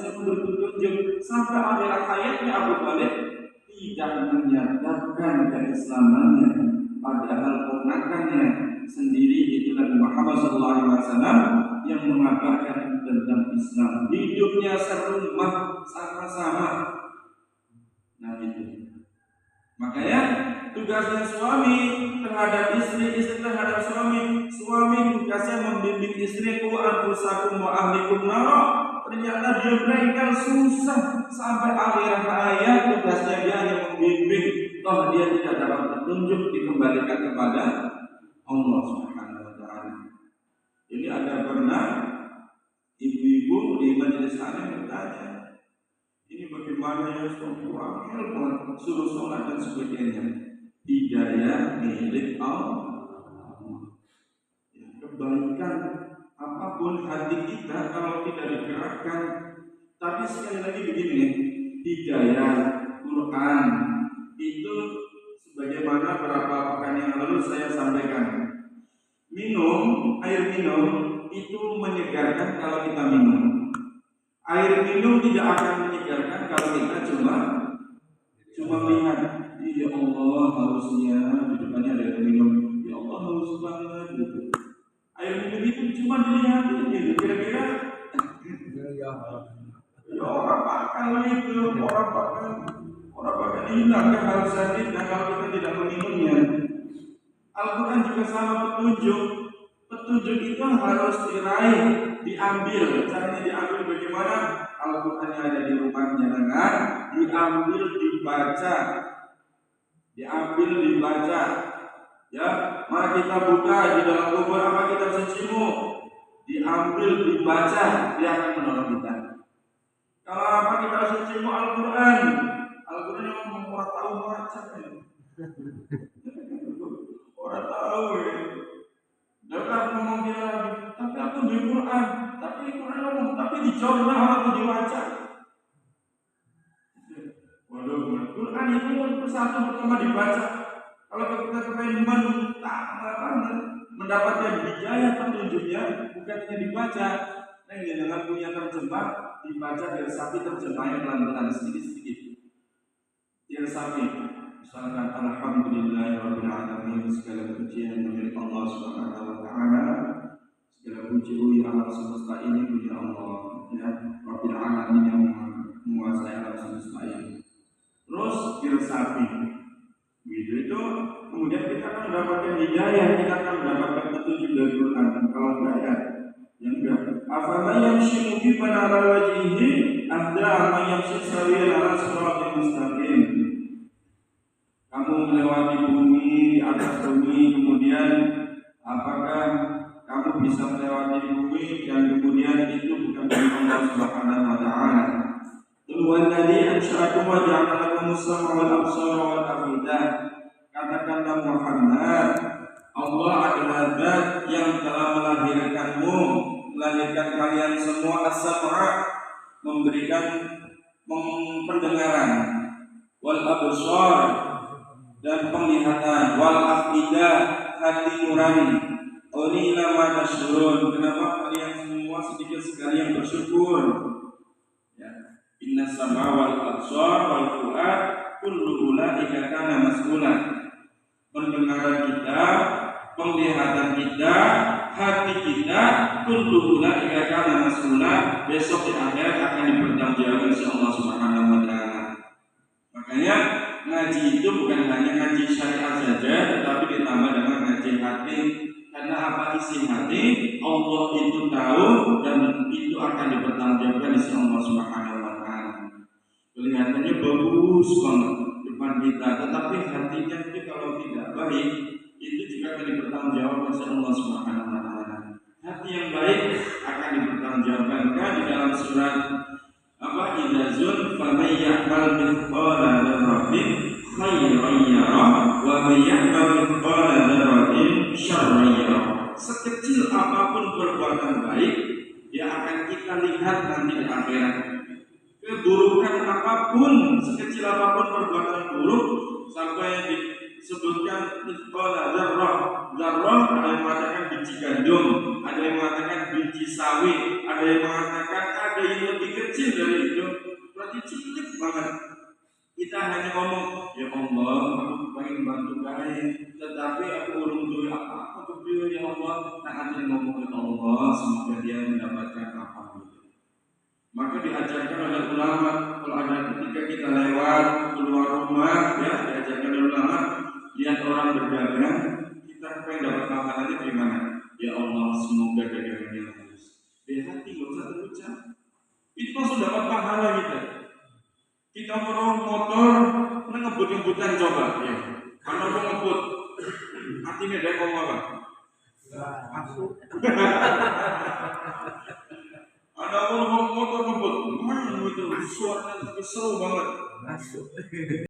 berpetunjuk sampai akhir hayatnya Abu Thalib tidak menyatakan keislamannya, padahal ponakannya sendiri itu Nabi Muhammad SAW yang mengabarkan tentang Islam. Hidupnya serumah sama-sama. Nah itu. Makanya tugasnya suami terhadap istri, istri terhadap suami. Suami tugasnya membimbing istri, ku anfusakum wa ahlikum naro. Ternyata dia berikan susah sampai akhir hayat, tugasnya dia hanya membimbing. Toh dia tidak dapat petunjuk, dikembalikan kepada Allah Subhanahu wa taala. Jadi ada pernah ibu-ibu di majelis taklim bertanya, ini bagaimana ya suami suruh sholat dan sebagainya. Hidayah milik Allah. Kebaikan apapun hati kita kalau tidak digerakkan. Tapi sekali lagi begini, hidayah Quran itu sebagaimana beberapa pekan yang lalu saya sampaikan. Air minum itu menyegarkan kalau kita minum. Air minum tidak akan menyegarkan kalau kita cuma lihat. Ya Allah, hausnya di depannya ada air minum. Ya Allah, haus banget gitu. Air minum itu cuma dilihat gitu. Kira-kira ya orang bakal itu, orang bakal hilang kehausan kita kalau kita tidak meminumnya. Al-Quran juga sama petunjuk. Petunjuk itu harus diraih, diambil. Caranya diambil bagaimana? Al-Quran yang ada di rumahnya dengan diambil, dibaca. Ya, mari kita buka di dalam kubur apa kita sencimu. Diambil, dibaca, dia akan menolong kita. Kalau apa kita sencimu Al-Quran yang orang tahu baca orang tahu ya. Datang ngomong dia lagi, tapi aku di Quran, tapi Quran ngomong, tapi dijawablah atau dibaca. Waduh, Quran itu persatu pertama dibaca. Kalau kita kepengen mendapatkan hidayah petunjuknya, bukan hanya dibaca. Nah, dengan punya terjemah, dibaca diresapi terjemahnya pelan-pelan sedikit-sedikit. Diresapi. Misalkan alhamdulillahirabbil alamin, segala pujian milik Allah Subhanahu wa taala. Segala puji alam semesta ini punya Allah, ya, Rabbil alamin yang menguasai alam semesta ini. Terus diresapi. Gitu itu kemudian kita akan mendapatkan hidayah, kita akan mendapatkan petunjuk dari Quran. Kalau enggak ya, yang enggak. Afala yamshi muqiman ala wajhihi ahda ma yamshi sawiyan ala siratal mustaqim. Kamu melewati bumi, di atas bumi, kemudian apakah kamu bisa melewati bumi dan kemudian itu bukan dari Allah Subhanahu wa taala. Tuhan tadi ansya'akum wa ja'ala lakum as-sam'a wal absara wal afidah. Katakanlah Muhammad, Allah adalah Zat yang telah melahirkan kalian semua as-sam'a, memberikan pendengaran, wal absar dan penglihatan, wal afidah hati nurani. Qulila ma tashkurun. Kenapa kalian semua sedikit sekali yang bersyukur? Ya. Inna sam'a wal absar wal fu'ad kullu ulaika kana mas'ula. Pendengaran kita, penglihatan kita, hati kita, kullu ulaika kana mas'ula. Besok di akhirat akan dipertanggungjawabkan oleh Allah Subhanahu wa taala. Makanya ngaji itu bukan hanya ngaji syariat saja, tetapi ditambah dengan ngaji hati. Karena apa isi hati, Allah itu tahu dan itu akan dipertanggungjawabkan oleh Allah Subhanahu wa taala. Kelihatannya bagus banget depan kita, tetapi hatinya itu kalau tidak baik, itu juga akan dipertanggungjawabkan oleh Allah Subhanahu wa taala. Hati yang baik akan dipertanggungjawabkan di dalam surat Idzazun faman ya'mal mithqala dzarratin khairan yarah wa man ya'mal mithqala dzarratin syarran yarah. Sekecil apapun perbuatan baik, dia akan kita lihat nanti di akhirat. Keburukan apapun, sekecil apapun perbuatan buruk, sampai disebutkan mithqala dzarrah. Dzarrah ada yang mengatakan biji gandum, ada yang mengatakan biji sawi, ada yang mengatakan ada yang lebih kecil dari semangat. Kita hanya ngomong, ya Allah, aku pengen bantu kalian, tetapi aku belum duit apa-apa untuk dia, ya Allah. Tak ada ngomong ke Allah, semoga dia mendapatkan apa gitu. Maka diajarkan oleh ulama, kalau ada ketika kita lewat keluar rumah, ya diajarkan oleh ulama, lihat orang berdagang, kita pengen dapat pahalanya gimana? Ya Allah, semoga dagangannya bagus. Di hati nggak usah terucap. Itu langsung dapat pahala kita. Kita mau motor, ngebut-ngebutan coba ya. Karena mau ngebut, artinya dia ngomong apa? Masuk. Ada orang motor ngebut, itu suaranya seru banget. Masuk.